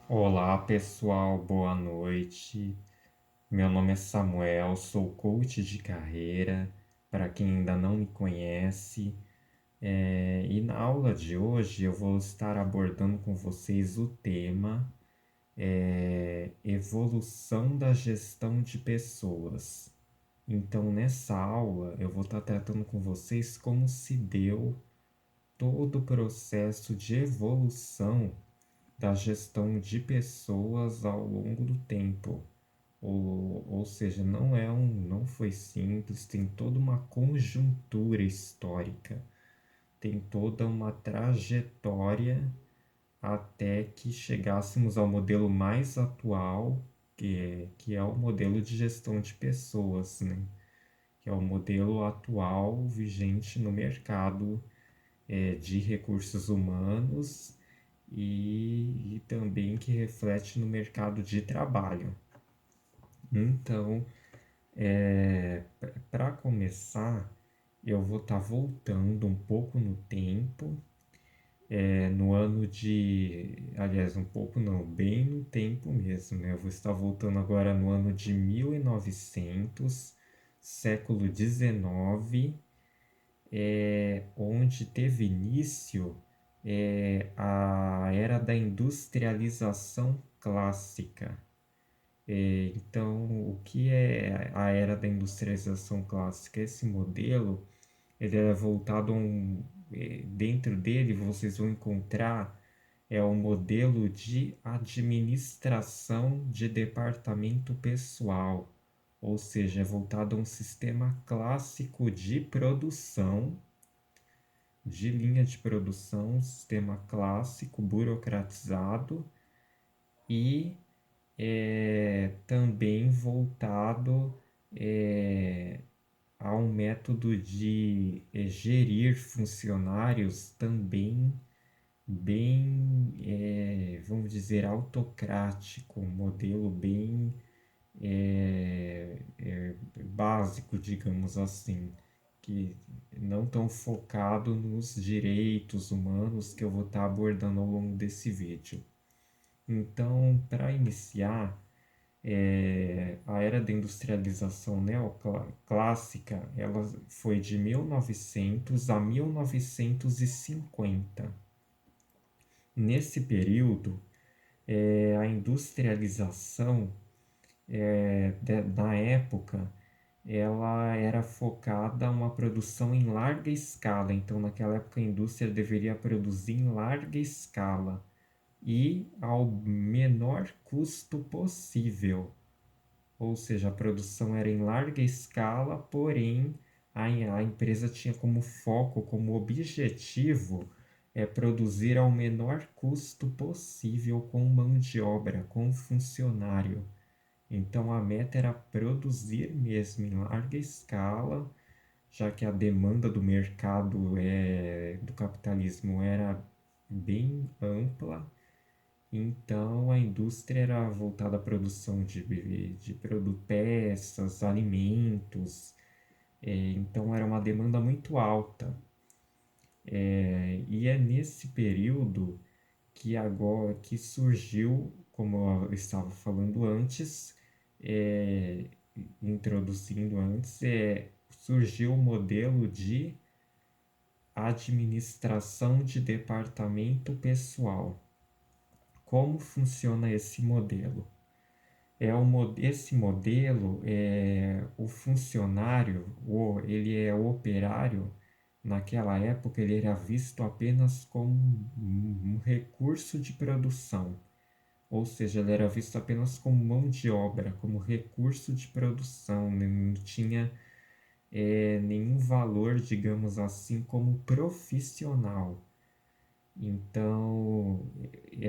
Olá pessoal, boa noite. Meu nome é Samuel, sou coach de carreira. Para quem ainda não me conhece, e na aula de hoje eu vou estar abordando com vocês o tema evolução da gestão de pessoas. Então, nessa aula, eu vou estar tratando com vocês como se deu todo o processo de evolução da gestão de pessoas ao longo do tempo. Ou seja, não foi simples, tem toda uma conjuntura histórica, tem toda uma trajetória até que chegássemos ao modelo mais atual, que é o modelo de gestão de pessoas, né? Que é o modelo atual vigente no mercado de recursos humanos e também que reflete no mercado de trabalho. Então, para começar, eu vou estar voltando um pouco no tempo, no ano de. Aliás, um pouco não, bem no tempo mesmo, né? Eu vou estar voltando agora no ano de 1900, século XIX, onde teve início a era da industrialização clássica. Então, o que é a era da industrialização clássica? Esse modelo, ele é voltado a dentro dele vocês vão encontrar um modelo de administração de departamento pessoal, ou seja, é voltado a um sistema clássico de produção, de linha de produção, sistema clássico, burocratizado e também voltado é, a um método de gerir funcionários também bem, vamos dizer, autocrático, um modelo bem básico, digamos assim, que não tão focado nos direitos humanos que eu vou estar abordando ao longo desse vídeo. Então, para iniciar, a era da industrialização neoclássica, ela foi de 1900 a 1950. Nesse período, a industrialização na época ela era focada a uma produção em larga escala. Então, naquela época, a indústria deveria produzir em larga escala e ao menor custo possível. Ou seja, a produção era em larga escala, porém a empresa tinha como foco, como objetivo, produzir ao menor custo possível com mão de obra, com funcionário. Então a meta era produzir mesmo em larga escala, já que a demanda do mercado do capitalismo era bem ampla, então a indústria era voltada à produção de peças, alimentos, então era uma demanda muito alta. E é nesse período que agora que surgiu, como eu estava falando antes, é, introduzindo antes, surgiu o modelo de administração de departamento pessoal. Como funciona esse modelo? Esse modelo o funcionário, ele é o operário, naquela época ele era visto apenas como um recurso de produção, ou seja, ele era visto apenas como mão de obra, como recurso de produção, né? Não tinha nenhum valor, digamos assim, como profissional. Então,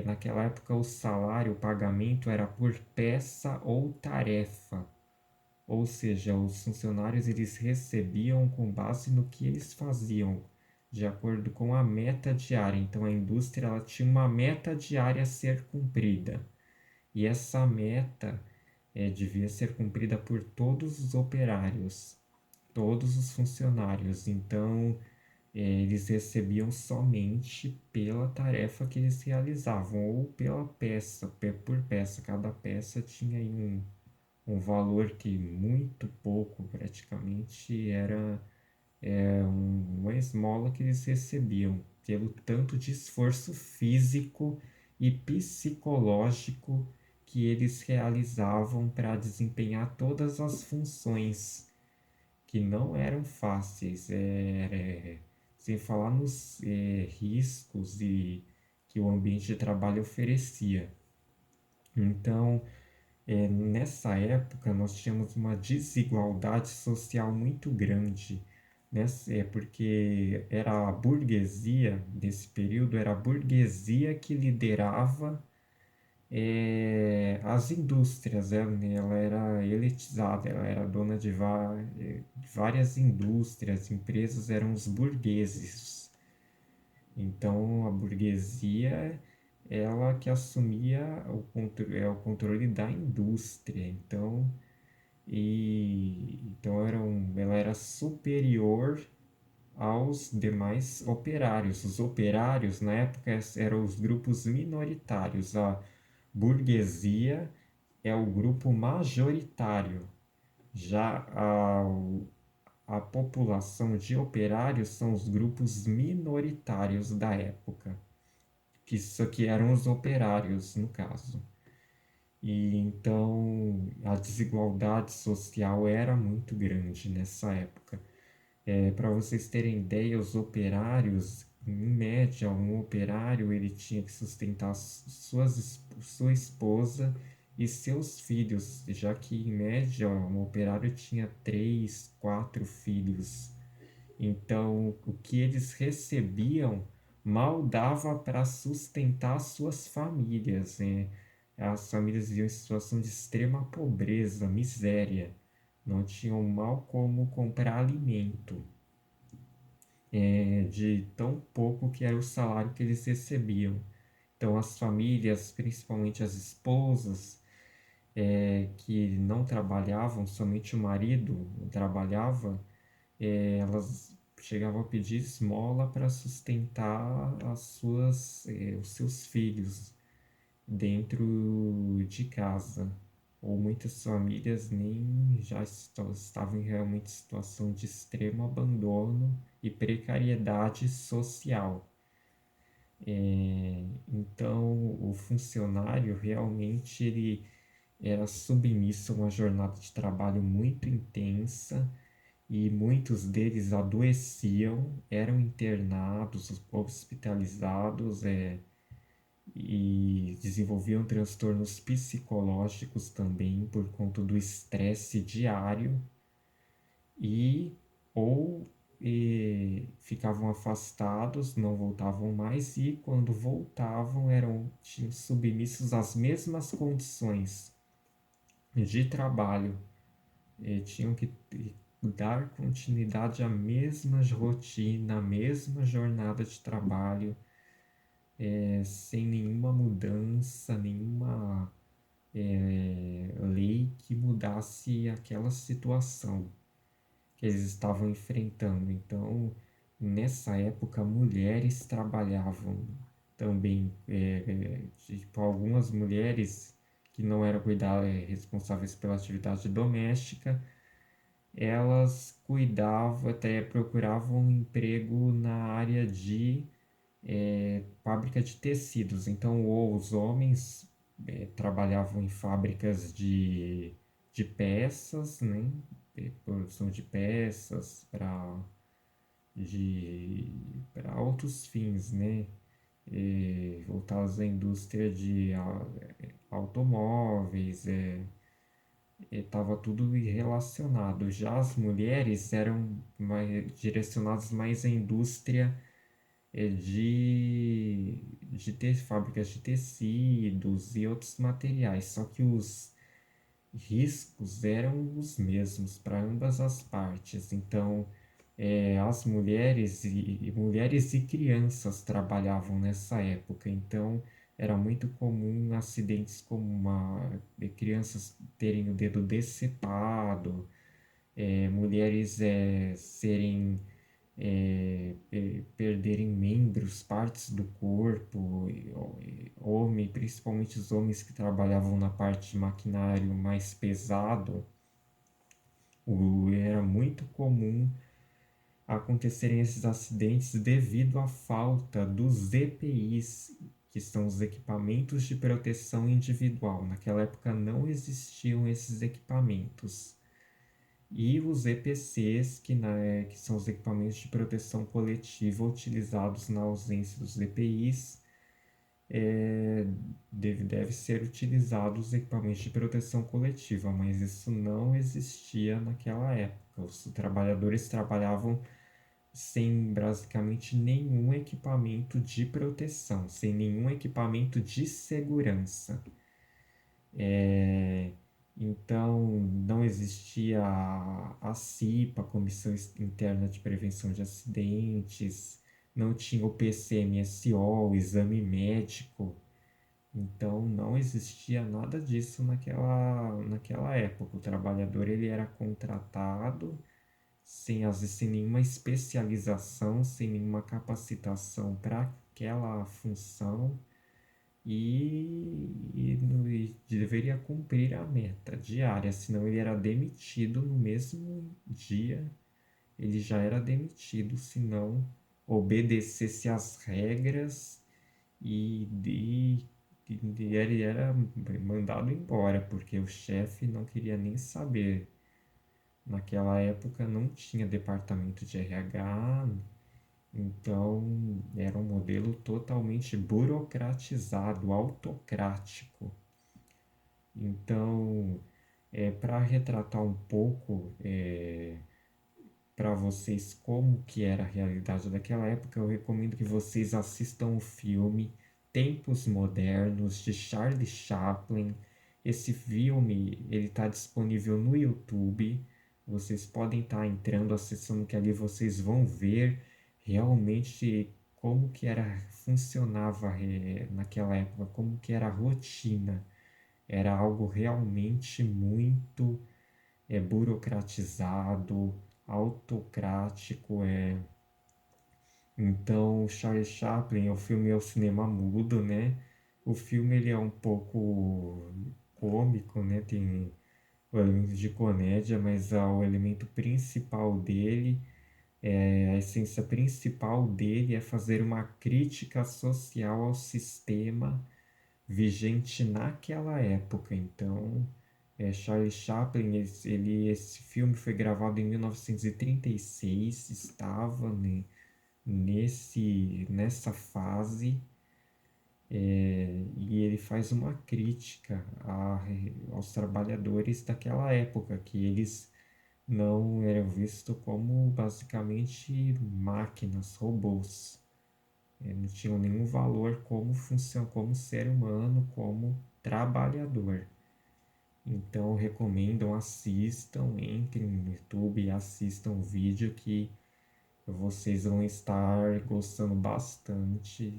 naquela época o salário, o pagamento era por peça ou tarefa. Ou seja, os funcionários eles recebiam com base no que eles faziam, de acordo com a meta diária. Então a indústria ela tinha uma meta diária a ser cumprida. E essa meta devia ser cumprida por todos os operários, todos os funcionários. Então eles recebiam somente pela tarefa que eles realizavam ou pela peça, por peça. Cada peça tinha aí um valor que muito pouco, praticamente, era uma esmola que eles recebiam pelo tanto de esforço físico e psicológico que eles realizavam para desempenhar todas as funções que não eram fáceis, sem falar nos riscos que o ambiente de trabalho oferecia. Então, nessa época, nós tínhamos uma desigualdade social muito grande, né? Porque era a burguesia, desse período, era a burguesia que liderava as indústrias, ela era elitizada, ela era dona de várias indústrias, empresas eram os burgueses. Então a burguesia ela que assumia o controle da indústria. Então ela era superior aos demais operários. Os operários na época eram os grupos minoritários. A burguesia é o grupo majoritário. Já a população de operários são os grupos minoritários da época, que isso aqui eram os operários, no caso. E então a desigualdade social era muito grande nessa época. Para vocês terem ideia, os operários, em média, um operário ele tinha que sustentar sua esposa e seus filhos, já que em média um operário tinha 3, 4 filhos. Então, o que eles recebiam mal dava para sustentar suas famílias, né? As famílias viviam em situação de extrema pobreza, miséria, não tinham mal como comprar alimento, de tão pouco que era o salário que eles recebiam. Então, as famílias, principalmente as esposas, que não trabalhavam, somente o marido trabalhava, elas chegavam a pedir esmola para sustentar os seus filhos dentro de casa. Ou muitas famílias nem já estavam realmente em situação de extremo abandono e precariedade social. Então, o funcionário realmente ele era submisso a uma jornada de trabalho muito intensa e muitos deles adoeciam, eram internados, hospitalizados, e desenvolviam transtornos psicológicos também por conta do estresse diário e ou ficavam afastados, não voltavam mais e quando voltavam tinham submissos às mesmas condições de trabalho, tinham que dar continuidade à mesma rotina, à mesma jornada de trabalho, sem nenhuma mudança, nenhuma lei que mudasse aquela situação que eles estavam enfrentando. Então, nessa época, mulheres trabalhavam também, tipo, algumas mulheres que não eram responsáveis pela atividade doméstica, elas cuidavam, até procuravam um emprego na área de fábrica de tecidos. Então, ou os homens trabalhavam em fábricas de peças, né? Produção de peças para outros fins, né? Voltados à indústria de automóveis, estava tudo relacionado. Já as mulheres eram direcionadas mais à indústria de ter fábricas de tecidos e outros materiais, só que os riscos eram os mesmos para ambas as partes. Então, as mulheres e crianças trabalhavam nessa época. Então, era muito comum acidentes como crianças terem o dedo decepado, mulheres serem perderem membros, partes do corpo, homem, principalmente os homens que trabalhavam na parte de maquinário mais pesado, era muito comum acontecerem esses acidentes devido à falta dos EPIs, que são os equipamentos de proteção individual. Naquela época não existiam esses equipamentos. E os EPCs, que são os equipamentos de proteção coletiva utilizados na ausência dos EPIs, deve ser utilizados os equipamentos de proteção coletiva, mas isso não existia naquela época. Os trabalhadores trabalhavam sem basicamente nenhum equipamento de proteção, sem nenhum equipamento de segurança. Então, não existia a CIPA, Comissão Interna de Prevenção de Acidentes, não tinha o PCMSO, o exame médico. Então, não existia nada disso naquela época. O trabalhador ele era contratado sem, às vezes, sem nenhuma especialização, sem nenhuma capacitação para aquela função e deveria cumprir a meta diária, senão ele era demitido no mesmo dia, ele já era demitido se não obedecesse às regras e ele era mandado embora, porque o chefe não queria nem saber. Naquela época não tinha departamento de RH, então era um modelo totalmente burocratizado, autocrático. Então, para retratar um pouco para vocês como que era a realidade daquela época, eu recomendo que vocês assistam o filme Tempos Modernos de Charlie Chaplin. Esse filme ele está disponível no YouTube. Vocês podem estar entrando, acessando que ali vocês vão ver realmente como que era funcionava naquela época, como que era a rotina. Era algo realmente muito burocratizado, autocrático. Então, Charlie Chaplin, o filme é o cinema mudo, né? O filme ele é um pouco cômico, né? Tem o elemento de comédia, mas o elemento principal dele, a essência principal dele é fazer uma crítica social ao sistema vigente naquela época. Então, Charlie Chaplin, esse filme foi gravado em 1936, estava, né, nessa fase, e ele faz uma crítica aos trabalhadores daquela época, que eles não eram vistos como basicamente máquinas, robôs. Não tinham nenhum valor como função, como ser humano, como trabalhador. Então recomendam, assistam, entrem no YouTube e assistam o vídeo que vocês vão estar gostando bastante,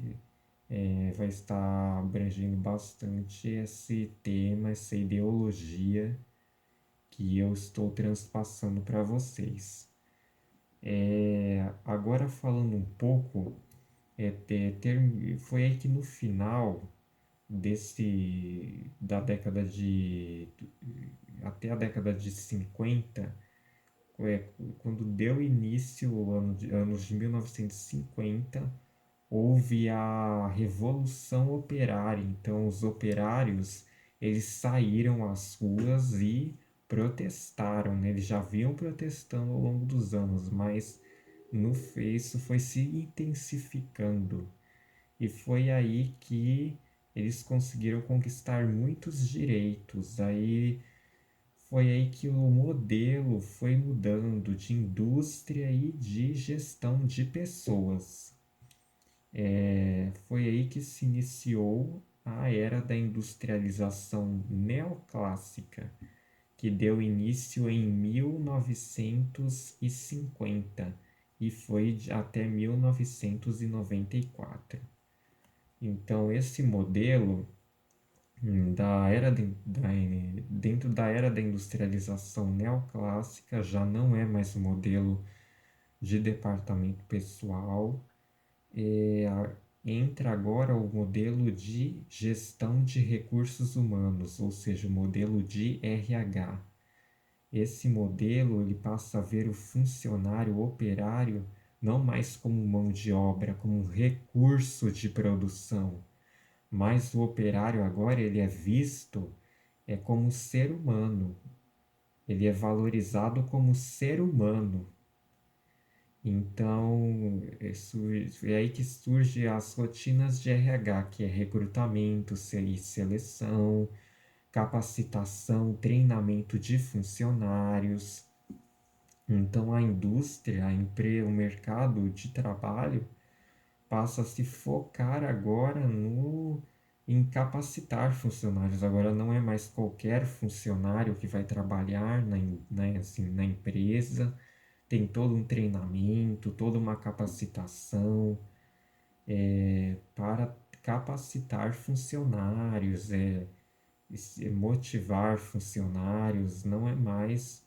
vai estar abrangendo bastante esse tema, essa ideologia que eu estou transpassando para vocês. Agora falando um pouco, foi aí que no final da década de até a década de 50, é, quando deu início anos de 1950, houve a Revolução Operária. Então os operários eles saíram às ruas e protestaram, né? Eles já vinham protestando ao longo dos anos, mas isso foi se intensificando. E foi aí que eles conseguiram conquistar muitos direitos. Aí foi aí que o modelo foi mudando de indústria e de gestão de pessoas. Foi aí que se iniciou a era da industrialização neoclássica, que deu início em 1950 e foi até 1994. Então, esse modelo dentro da era da industrialização neoclássica já não é mais o modelo de departamento pessoal, é, entra agora o modelo de gestão de recursos humanos, ou seja, o modelo de RH. Esse modelo ele passa a ver o funcionário o operário não mais como mão de obra, como um recurso de produção, mas o operário agora ele é visto como um ser humano, ele é valorizado como ser humano. Então, é aí que surgem as rotinas de RH, que é recrutamento e seleção, capacitação, treinamento de funcionários. Então, a indústria, o mercado de trabalho passa a se focar agora em capacitar funcionários. Agora, não é mais qualquer funcionário que vai trabalhar assim, na empresa, tem todo um treinamento, toda uma capacitação para capacitar funcionários, motivar funcionários, não é mais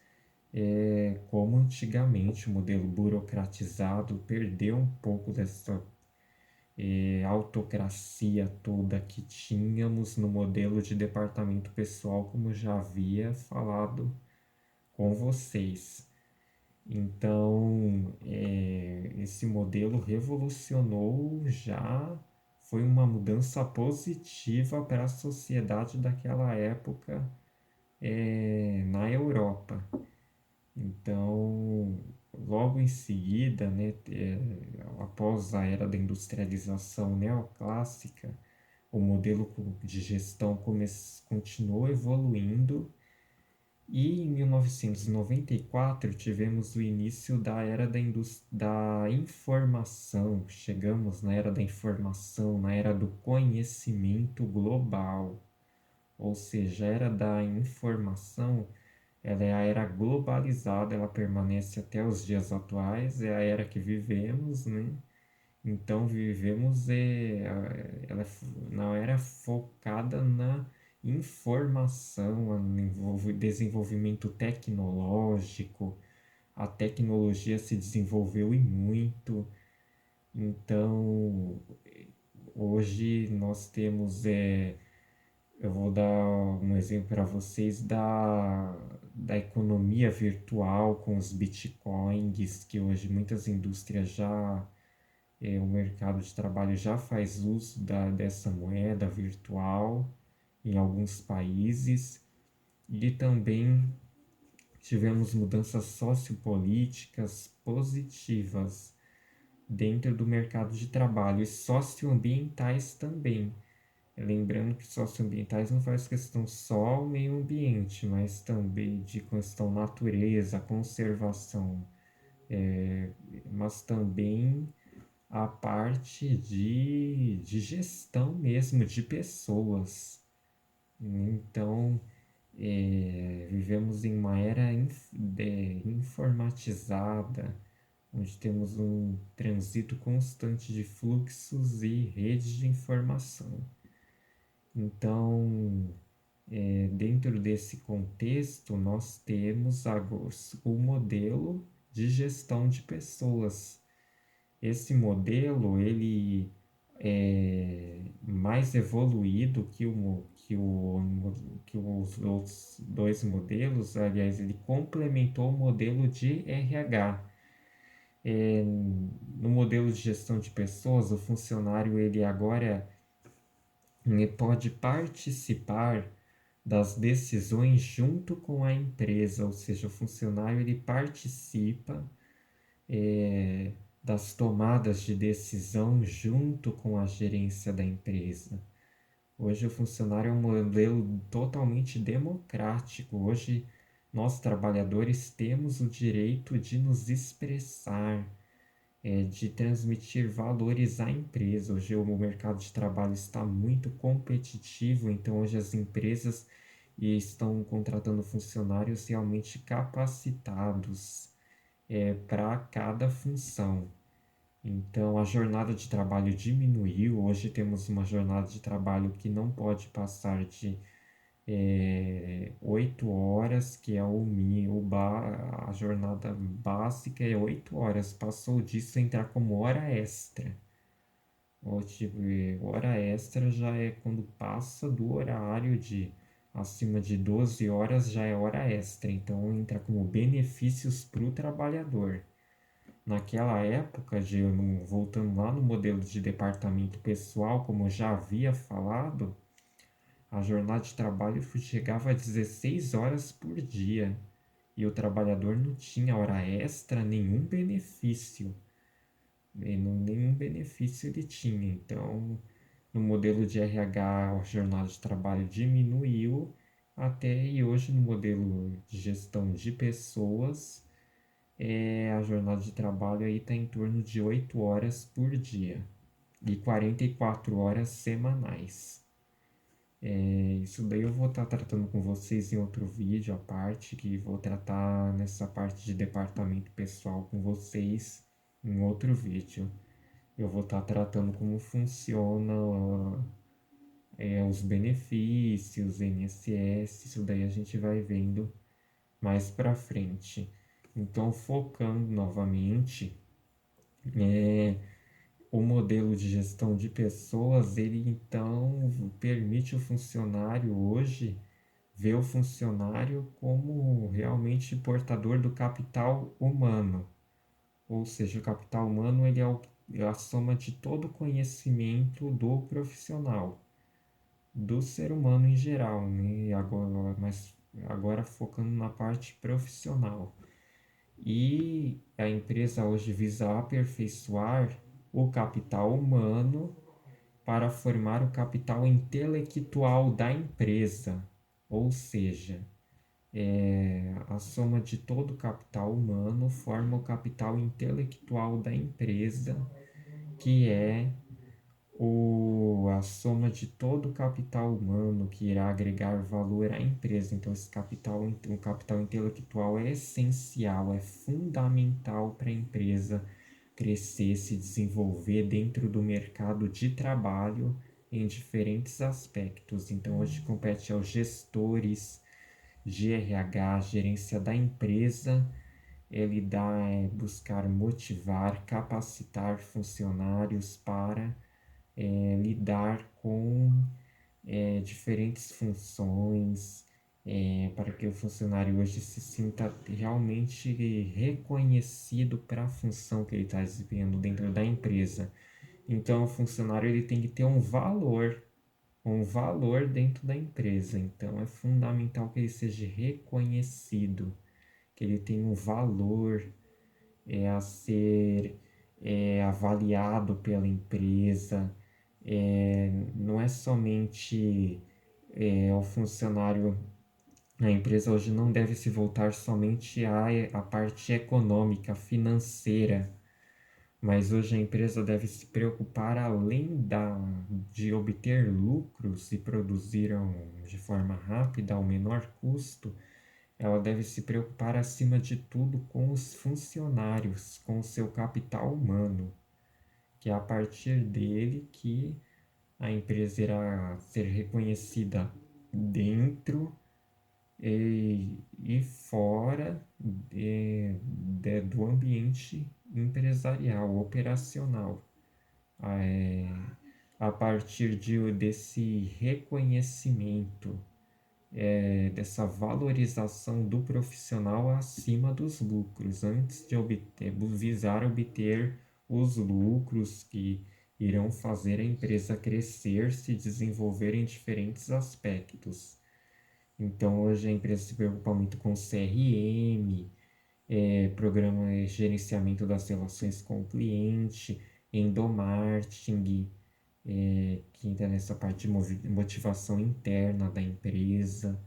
como antigamente o modelo burocratizado perdeu um pouco dessa autocracia toda que tínhamos no modelo de departamento pessoal, como já havia falado com vocês. Então, esse modelo revolucionou já, foi uma mudança positiva para a sociedade daquela época na Europa. Então, logo em seguida, né, após a era da industrialização neoclássica, o modelo de gestão continuou evoluindo e em 1994 tivemos o início da era da informação. Chegamos na era da informação, na era do conhecimento global. Ou seja, a era da informação, ela é a era globalizada, ela permanece até os dias atuais, é a era que vivemos, né? Então vivemos ela na era focada na informação, no desenvolvimento tecnológico. A tecnologia se desenvolveu e muito. Então hoje nós temos eu vou dar um exemplo para vocês da economia virtual com os bitcoins, que hoje muitas indústrias já o mercado de trabalho já faz uso dessa moeda virtual em alguns países e também tivemos mudanças sociopolíticas positivas dentro do mercado de trabalho e socioambientais também. Lembrando que socioambientais não faz questão só ao meio ambiente, mas também de questão natureza, conservação, mas também a parte de gestão mesmo de pessoas. Então, vivemos em uma era informatizada, onde temos um trânsito constante de fluxos e redes de informação. Então, dentro desse contexto, nós temos agora o modelo de gestão de pessoas. Esse modelo ele é mais evoluído que os outros dois modelos. Aliás, ele complementou o modelo de RH. No modelo de gestão de pessoas, o funcionário ele agora pode participar das decisões junto com a empresa, ou seja, o funcionário ele participa das tomadas de decisão junto com a gerência da empresa. Hoje o funcionário é um modelo totalmente democrático. Hoje nós trabalhadores temos o direito de nos expressar, de transmitir valores à empresa. Hoje o mercado de trabalho está muito competitivo, então hoje as empresas estão contratando funcionários realmente capacitados para cada função. Então a jornada de trabalho diminuiu. Hoje temos uma jornada de trabalho que não pode passar de 8 horas, que é a jornada básica é 8 horas. Passou disso, entrar como hora extra. Ou, tipo, hora extra já é quando passa do horário de acima de 12 horas, já é hora extra. Então entra como benefícios para o trabalhador. Naquela época, voltando lá no modelo de departamento pessoal, como eu já havia falado, a jornada de trabalho chegava a 16 horas por dia e o trabalhador não tinha hora extra, nenhum benefício. Nenhum benefício ele tinha. Então, no modelo de RH, a jornada de trabalho diminuiu até e hoje no modelo de gestão de pessoas, a jornada de trabalho aí está em torno de 8 horas por dia e 44 horas semanais. Isso daí eu vou estar tratando com vocês em outro vídeo à parte, que vou tratar nessa parte de departamento pessoal com vocês em outro vídeo. Eu vou estar tratando como funciona os benefícios, INSS, isso daí a gente vai vendo mais para frente. Então, focando novamente, é, o modelo de gestão de pessoas, ele então permite o funcionário hoje ver o funcionário como realmente portador do capital humano. Ou seja, o capital humano ele é a soma de todo o conhecimento do profissional, do ser humano em geral, né? Mas agora focando na parte profissional. E a empresa hoje visa aperfeiçoar o capital humano para formar o capital intelectual da empresa, ou seja, a soma de todo o capital humano forma o capital intelectual da empresa, que é a soma de todo o capital humano que irá agregar valor à empresa. Então, o capital intelectual é essencial, é fundamental para a empresa crescer, se desenvolver dentro do mercado de trabalho em diferentes aspectos. Então, hoje compete aos gestores de RH, gerência da empresa, buscar motivar, capacitar funcionários para lidar com diferentes funções, para que o funcionário hoje se sinta realmente reconhecido para a função que ele está desempenhando dentro da empresa. Então, o funcionário ele tem que ter um valor dentro da empresa. Então, é fundamental que ele seja reconhecido, que ele tenha um valor a ser avaliado pela empresa. Não é somente o funcionário, a empresa hoje não deve se voltar somente à parte econômica, financeira, mas hoje a empresa deve se preocupar de obter lucros e produzir de forma rápida, ao menor custo. Ela deve se preocupar, acima de tudo, com os funcionários, com o seu capital humano, que é a partir dele que a empresa irá ser reconhecida dentro e fora do ambiente empresarial, operacional. É, a partir desse reconhecimento, dessa valorização do profissional acima dos lucros, antes de visar obter os lucros que irão fazer a empresa crescer, se desenvolver em diferentes aspectos. Então, hoje a empresa se preocupa muito com CRM, programa de gerenciamento das relações com o cliente, endomarketing, que entra nessa parte de motivação interna da empresa,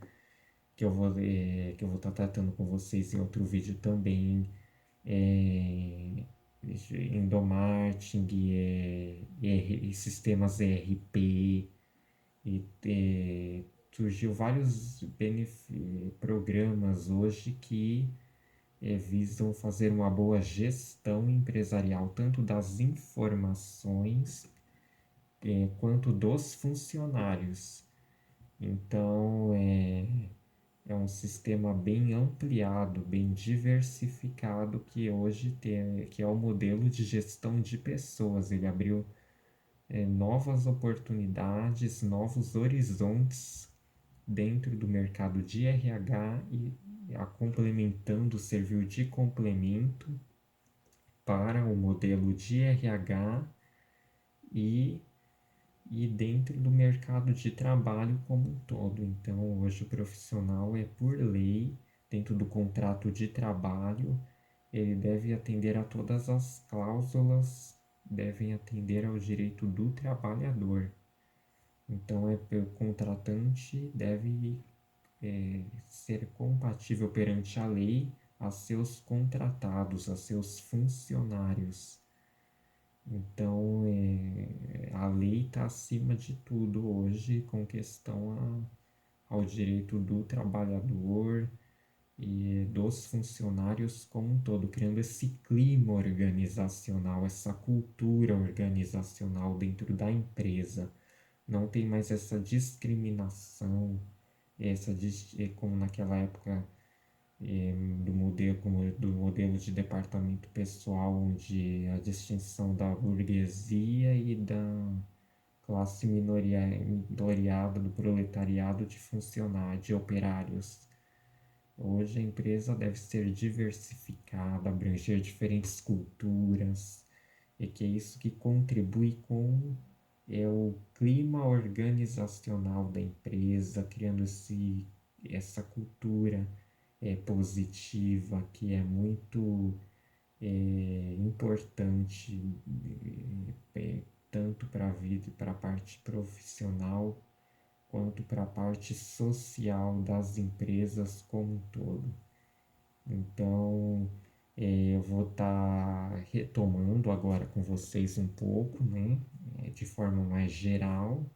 que eu vou estar tratando com vocês em outro vídeo também. É, endomarketing, sistemas ERP, surgiu vários programas hoje que visam fazer uma boa gestão empresarial, tanto das informações quanto dos funcionários. Então, um sistema bem ampliado, bem diversificado que hoje tem, que é o modelo de gestão de pessoas. Ele abriu novas oportunidades, novos horizontes dentro do mercado de RH e a complementando serviu de complemento para o modelo de RH e, e dentro do mercado de trabalho como um todo. Então, hoje o profissional é por lei, dentro do contrato de trabalho, ele deve atender a todas as cláusulas, devem atender ao direito do trabalhador. Então, o contratante deve ser compatível perante a lei a seus contratados, a seus funcionários. Então, a lei está acima de tudo hoje com questão ao direito do trabalhador e dos funcionários como um todo, criando esse clima organizacional, essa cultura organizacional dentro da empresa. Não tem mais essa discriminação, como naquela época do modelo de departamento pessoal, onde a distinção da burguesia e da classe minoriada do proletariado de funcionários, de operários. Hoje a empresa deve ser diversificada, abranger diferentes culturas, e que é isso que contribui com o clima organizacional da empresa, criando essa cultura positiva que é muito importante tanto para a vida e para a parte profissional quanto para a parte social das empresas como um todo. Então, eu vou estar retomando agora com vocês um pouco, né, de forma mais geral,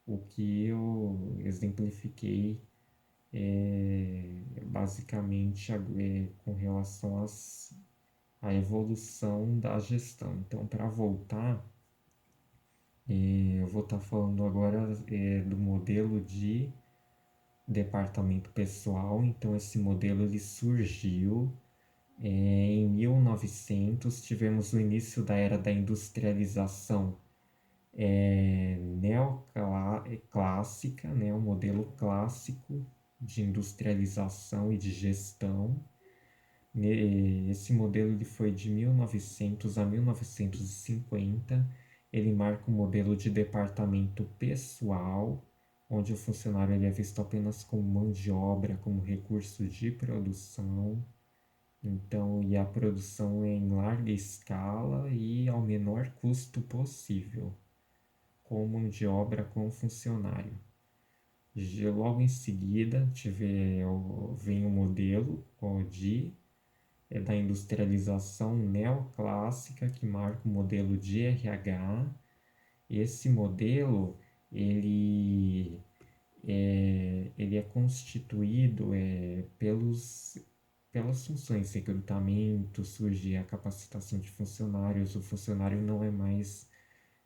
o que eu exemplifiquei basicamente com relação à evolução da gestão. Então, para voltar, eu vou estar falando agora do modelo de departamento pessoal. Então, esse modelo ele surgiu em 1900. Tivemos o início da era da industrialização neoclássica, né, um modelo clássico de industrialização e de gestão. Esse modelo ele foi de 1900 a 1950. Ele marca um modelo de departamento pessoal, onde o funcionário ele é visto apenas como mão de obra, como recurso de produção. Então, e a produção é em larga escala e ao menor custo possível, com mão de obra com funcionário. Logo em seguida, vem o modelo da industrialização neoclássica, que marca o modelo de RH. Esse modelo ele ele é constituído pelas funções recrutamento, surge a capacitação de funcionários. O funcionário não é mais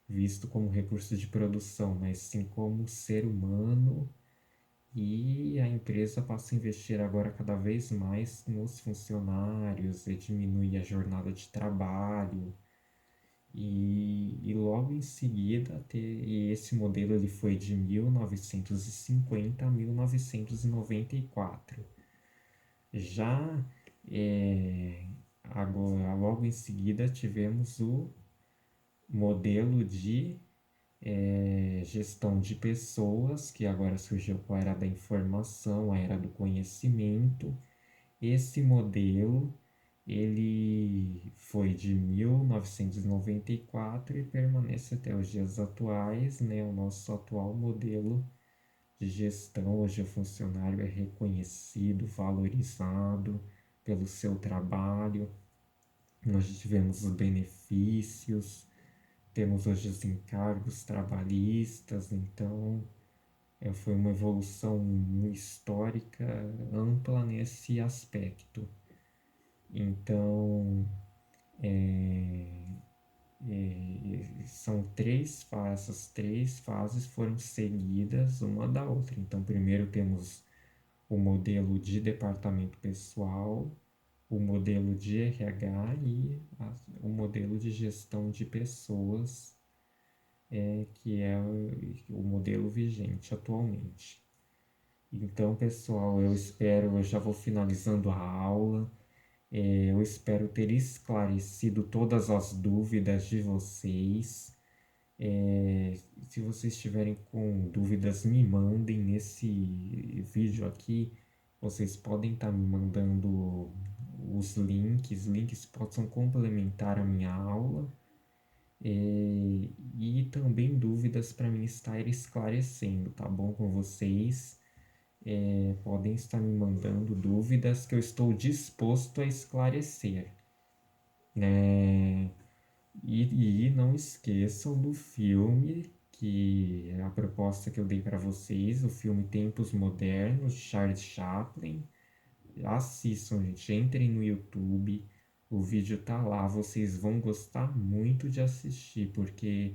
visto como recurso de produção, mas sim como ser humano, e a empresa passa a investir agora cada vez mais nos funcionários e diminuir a jornada de trabalho. E logo em seguida, e esse modelo ele foi de 1950 a 1994. Já agora, logo em seguida, tivemos o modelo de gestão de pessoas, que agora surgiu com a era da informação, a era do conhecimento. Esse modelo ele foi de 1994 e permanece até os dias atuais, né? O nosso atual modelo de gestão. Hoje o funcionário é reconhecido, valorizado pelo seu trabalho. Nós tivemos os benefícios, temos hoje os encargos trabalhistas. Então foi uma evolução histórica ampla nesse aspecto. Então, são três fases. Essas três fases foram seguidas uma da outra. Então, primeiro temos o modelo de departamento pessoal, o modelo de RH e o modelo de gestão de pessoas, que é o modelo vigente atualmente. Então, pessoal, eu já vou finalizando a aula. Eu espero ter esclarecido todas as dúvidas de vocês. Se vocês estiverem com dúvidas, me mandem nesse vídeo aqui. Vocês podem estar me mandando os links possam complementar a minha aula. E também dúvidas para mim estar esclarecendo, tá bom com vocês? Podem estar me mandando dúvidas que eu estou disposto a esclarecer, né? E não esqueçam do filme, que é a proposta que eu dei para vocês, o filme Tempos Modernos, de Charles Chaplin. Assistam, gente, entrem no YouTube, o vídeo tá lá, vocês vão gostar muito de assistir, porque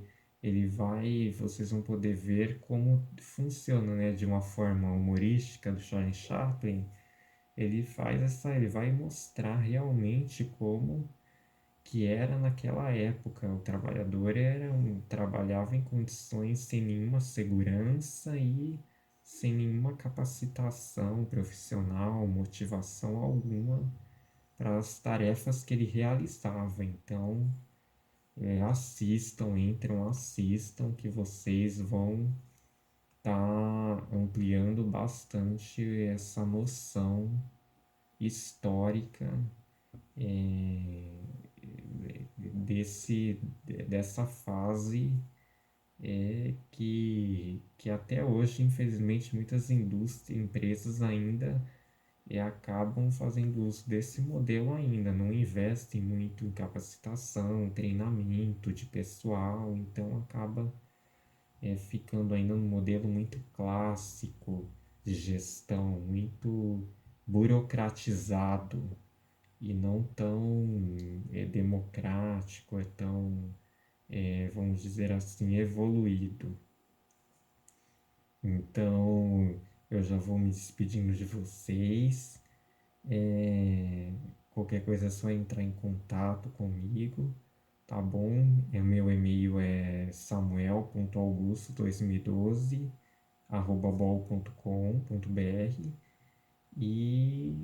vocês vão poder ver como funciona, né, de uma forma humorística do Charles Chaplin. Ele vai mostrar realmente como que era naquela época. O trabalhador trabalhava em condições sem nenhuma segurança e sem nenhuma capacitação profissional, motivação alguma para as tarefas que ele realizava. Então, assistam, que vocês vão estar ampliando bastante essa noção histórica, é, dessa fase, que até hoje, infelizmente, muitas empresas ainda acabam fazendo uso desse modelo ainda, não investem muito em capacitação, treinamento de pessoal, então acaba ficando ainda um modelo muito clássico de gestão, muito burocratizado e não tão democrático, tão, vamos dizer assim, evoluído. Então, eu já vou me despedindo de vocês. Qualquer coisa é só entrar em contato comigo, tá bom? Meu e-mail é samuel.augusto2012@bol.com.br e,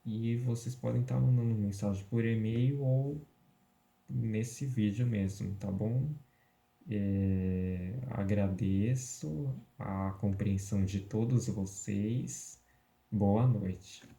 e vocês podem estar mandando mensagem por e-mail ou nesse vídeo mesmo, tá bom? Agradeço a compreensão de todos vocês. Boa noite.